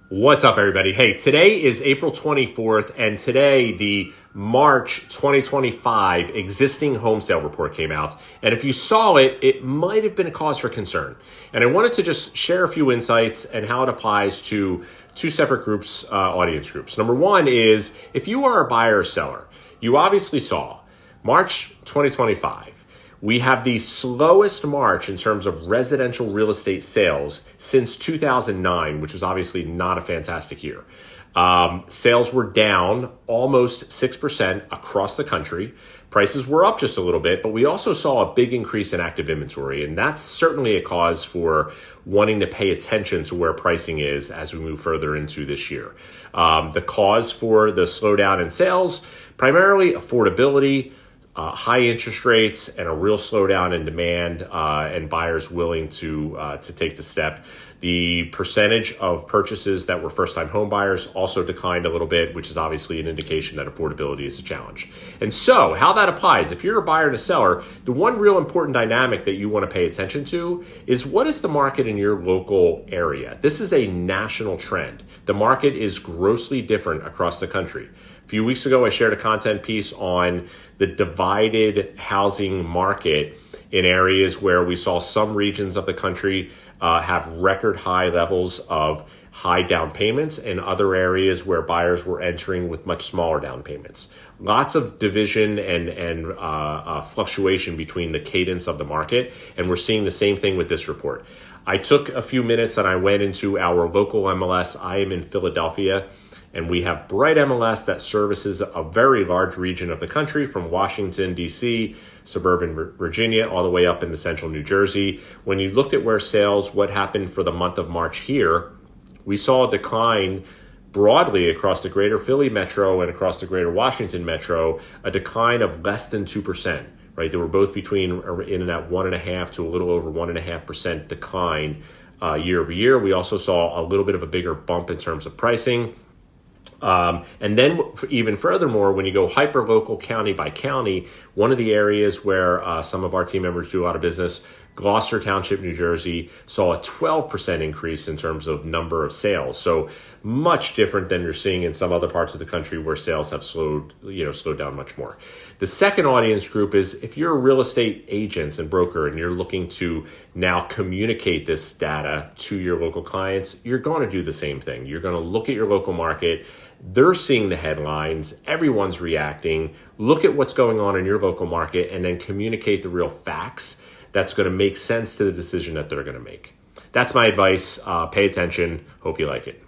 What's up, everybody? Hey, today is April 24th, and today the March 2025 existing home sale report came out. And if you saw it, it might have been a cause for concern. And I wanted to just share a few insights and how it applies to two separate groups, audience groups. Number one is if you are a buyer or seller, you obviously saw March 2025. We have the slowest March in terms of residential real estate sales since 2009, which was obviously not a fantastic year. Sales were down almost 6% across the country. Prices were up just a little bit, but we also saw a big increase in active inventory, and that's certainly a cause for wanting to pay attention to where pricing is as we move further into this year. The cause for the slowdown in sales, primarily affordability, high interest rates, and a real slowdown in demand, and buyers willing to take the step. The percentage of purchases that were first-time home buyers also declined a little bit, which is obviously an indication that affordability is a challenge. And so how that applies, if you're a buyer and a seller, the one real important dynamic that you want to pay attention to is what is the market in your local area? This is a national trend. The market is grossly different across the country. A few weeks ago, I shared a content piece on the divided housing market in areas where we saw some regions of the country have record high levels of high down payments and other areas where buyers were entering with much smaller down payments. Lots of division and fluctuation between the cadence of the market, and we're seeing the same thing with this report. I took a few minutes and I went into our local MLS. I am in Philadelphia, and we have Bright MLS that services a very large region of the country from Washington, D.C., suburban Virginia, all the way up into central New Jersey. When you looked at where sales, what happened for the month of March here, we saw a decline broadly across the greater Philly metro and across the greater Washington metro, a decline of less than 2%. Right, they were both between in that 1.5% to a little over 1.5% decline year over year. We also saw a little bit of a bigger bump in terms of pricing. And then even furthermore, when you go hyper local county by county, one of the areas where some of our team members do a lot of business, Gloucester Township, New Jersey, saw a 12% increase in terms of number of sales. So much different than you're seeing in some other parts of the country where sales have slowed down much more. The second audience group is if you're a real estate agent and broker and you're looking to now communicate this data to your local clients, you're going to do the same thing. You're going to look at your local market. They're seeing the headlines. Everyone's reacting. Look at what's going on in your local market and then communicate the real facts that's going to make sense to the decision that they're going to make. That's my advice. Pay attention. Hope you like it.